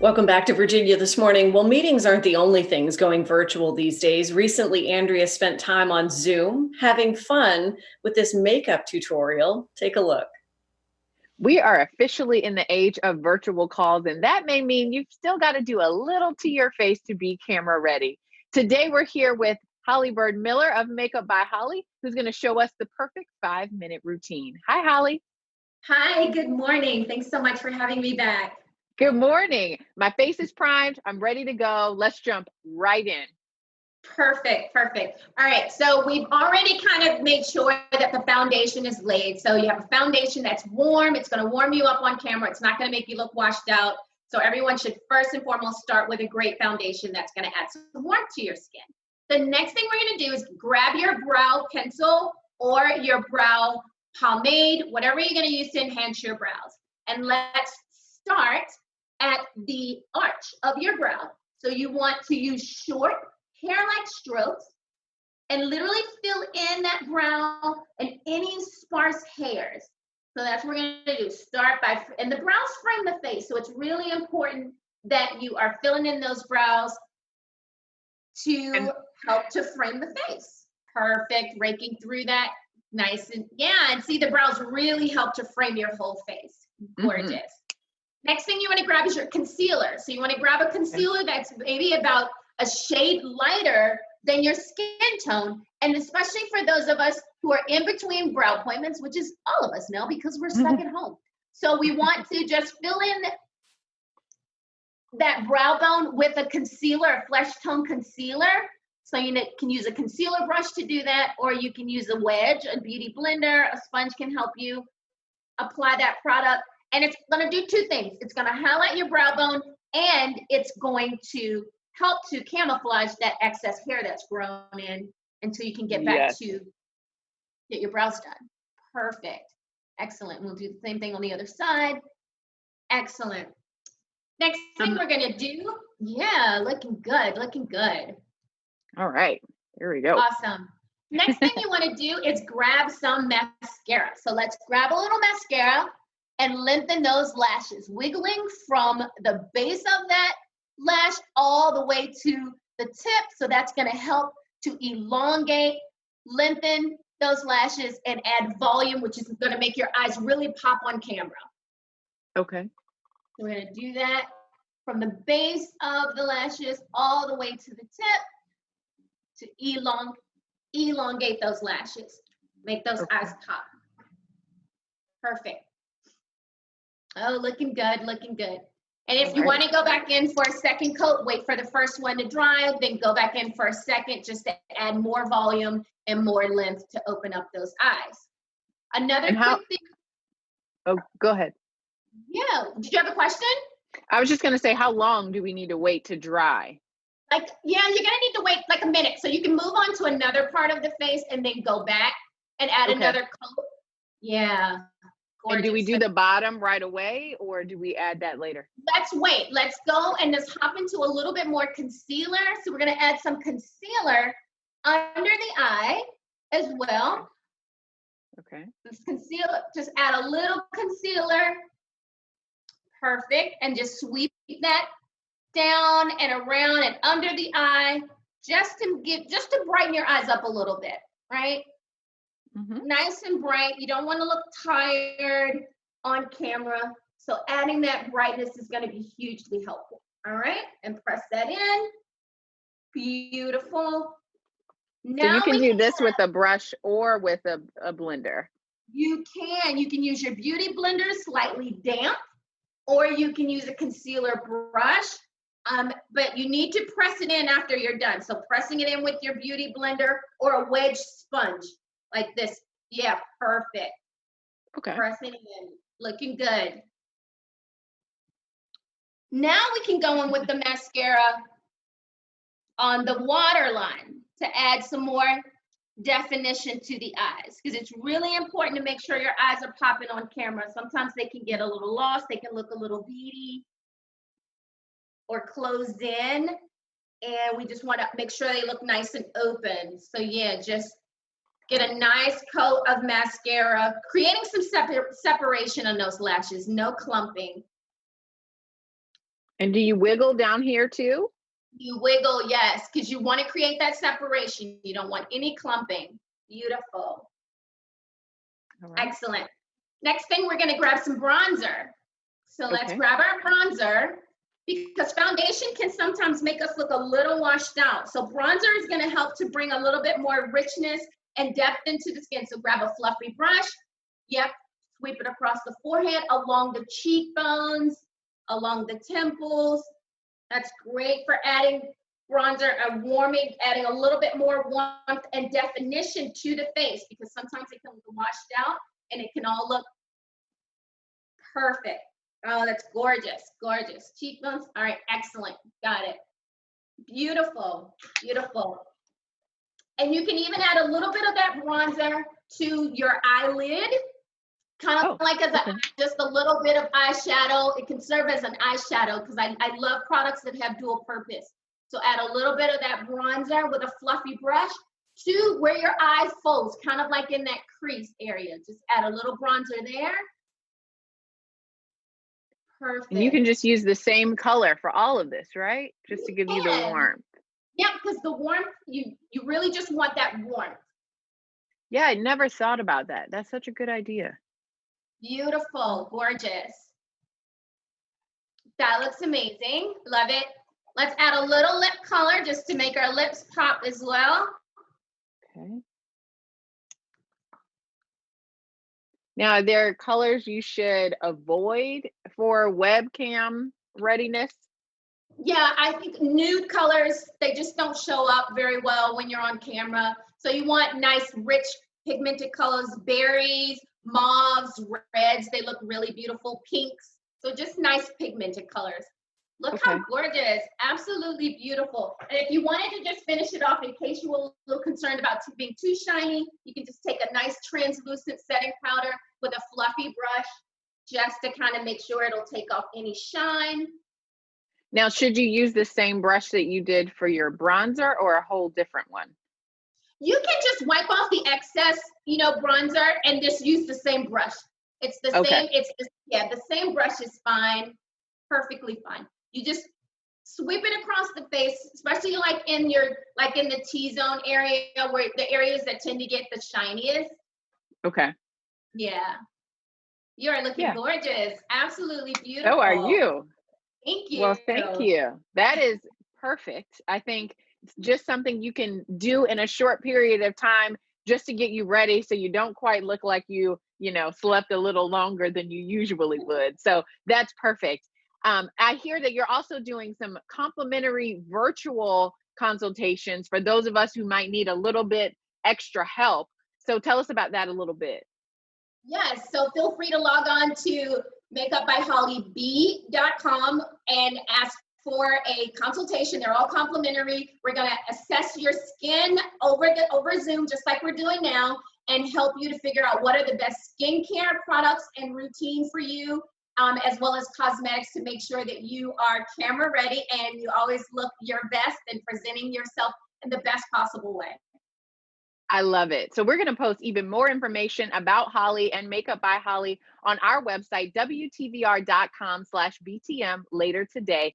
Welcome back to Virginia this morning. Well, meetings aren't the only things going virtual these days. Recently, Andrea spent time on Zoom having fun with this makeup tutorial. Take a look. We are officially in the age of virtual calls, and that may mean you've still got to do a little to your face to be camera ready. Today, we're here with Holly Byrd Miller of Makeup by Holly, who's going to show us the perfect 5-minute routine. Hi, Holly. Hi, good morning. Thanks so much for having me back. Good morning. My face is primed. I'm ready to go. Let's jump right in. Perfect, perfect. All right, so we've already kind of made sure that the foundation is laid. So you have a foundation that's warm. It's going to warm you up on camera. It's not going to make you look washed out. So everyone should first and foremost start with a great foundation that's going to add some warmth to your skin. The next thing we're going to do is grab your brow pencil or your brow pomade, whatever you're going to use to enhance your brows. And let's start at the arch of your brow. So you want to use short hair-like strokes and literally fill in that brow and any sparse hairs. So that's what we're going to do. Start by, and the brows frame the face. So it's really important that you are filling in those brows to help to frame the face. Perfect. Raking through that nice and and see the brows really help to frame your whole face. Gorgeous. Next thing you want to grab is your concealer. So you want to grab a concealer that's maybe about a shade lighter than your skin tone. And especially for those of us who are in between brow appointments, which is all of us now because we're stuck at home. So we want to just fill in that brow bone with a concealer, a flesh tone concealer. So you can use a concealer brush to do that, or you can use a wedge, a beauty blender, a sponge can help you apply that product. And it's going to do two things. It's going to highlight your brow bone, and it's going to help to camouflage that excess hair that's grown in until you can get back to get your brows done. Perfect. Excellent. We'll do the same thing on the other side. Excellent. Next thing we're going to do, looking good, looking good. All right, here we go. Awesome. Next thing you want to do is grab some mascara. So let's grab a little mascara and lengthen those lashes, wiggling from the base of that lash all the way to the tip. So that's going to help to elongate, lengthen those lashes, and add volume, which is going to make your eyes really pop on camera. Okay. So we're going to do that from the base of the lashes all the way to the tip to elongate those lashes, make those eyes pop. Perfect. Oh, looking good, looking good. And if you want to go back in for a second coat, wait for the first one to dry, then go back in for a second just to add more volume and more length to open up those eyes. Another quick thing. Oh, go ahead. Yeah. Did you have a question? I was just going to say, how long do we need to wait to dry? You're going to need to wait like a minute. So you can move on to another part of the face and then go back and add another coat. Yeah. Gorgeous. And do we do the bottom right away, or do we add that later? Let's wait. Let's go and just hop into a little bit more concealer. So we're going to add some concealer under the eye as well. Okay. This concealer, just add a little concealer. Perfect. And just sweep that down and around and under the eye, just to brighten your eyes up a little bit, right? Nice and bright. You don't want to look tired on camera. So adding that brightness is going to be hugely helpful. All right, and press that in. Beautiful. Now so you can do this with a brush or with a blender. You can use your beauty blender, slightly damp, or you can use a concealer brush. But you need to press it in after you're done. So pressing it in with your beauty blender or a wedge sponge like this. Yeah, perfect. Okay. Pressing it in, looking good. Now we can go in with the mascara on the waterline to add some more definition to the eyes, because it's really important to make sure your eyes are popping on camera. Sometimes they can get a little lost. They can look a little beady or closed in, and we just want to make sure they look nice and open. So yeah, just get a nice coat of mascara, creating some separation on those lashes, no clumping. And do you wiggle down here too? You wiggle, yes, because you want to create that separation. You don't want any clumping. Beautiful. All right. Excellent. Next thing, we're going to grab some bronzer. So let's Okay. grab our bronzer, because foundation can sometimes make us look a little washed out. So bronzer is going to help to bring a little bit more richness and depth into the skin. So grab a fluffy brush. Yep. Sweep it across the forehead, along the cheekbones, along the temples. That's great for adding bronzer and warming, adding a little bit more warmth and definition to the face, because sometimes it can look washed out and it can all look perfect. Oh, that's gorgeous, gorgeous. Cheekbones, all right, excellent, got it. Beautiful, beautiful. And you can even add a little bit of that bronzer to your eyelid, kind of like as just a little bit of eyeshadow. It can serve as an eyeshadow, because I love products that have dual purpose. So add a little bit of that bronzer with a fluffy brush to where your eye folds, kind of like in that crease area. Just add a little bronzer there. Perfect. And you can just use the same color for all of this, right? Just to give you the warmth. Yeah, because the warmth, you really just want that warmth. Yeah, I never thought about that. That's such a good idea. Beautiful, gorgeous. That looks amazing. Love it. Let's add a little lip color just to make our lips pop as well. Okay. Now, are there colors you should avoid for webcam readiness? Yeah, I think nude colors, they just don't show up very well when you're on camera. So you want nice, rich, pigmented colors, berries, mauves, reds, they look really beautiful, pinks. So just nice pigmented colors. Look how gorgeous, absolutely beautiful. And if you wanted to just finish it off, in case you were a little concerned about being too shiny, you can just take a nice translucent setting powder with a fluffy brush, just to kind of make sure it'll take off any shine. Now, should you use the same brush that you did for your bronzer, or a whole different one? You can just wipe off the excess, bronzer, and just use the same brush. It's the same, the same brush is fine, perfectly fine. You just sweep it across the face, especially like in the T-zone area, where the areas that tend to get the shiniest. Okay. Yeah. You are looking gorgeous. Absolutely beautiful. So are you. Thank you. Well, thank you. That is perfect. I think it's just something you can do in a short period of time just to get you ready, so you don't quite look like you slept a little longer than you usually would. So that's perfect. I hear that you're also doing some complimentary virtual consultations for those of us who might need a little bit extra help. So tell us about that a little bit. Yes, so feel free to log on to makeupbyhollyb.com and ask for a consultation. They're all complimentary. We're going to assess your skin over Zoom, just like we're doing now, and help you to figure out what are the best skincare products and routine for you, as well as cosmetics, to make sure that you are camera ready and you always look your best and presenting yourself in the best possible way. I love it. So we're going to post even more information about Holly and Makeup by Holly on our website, WTVR.com/BTM later today.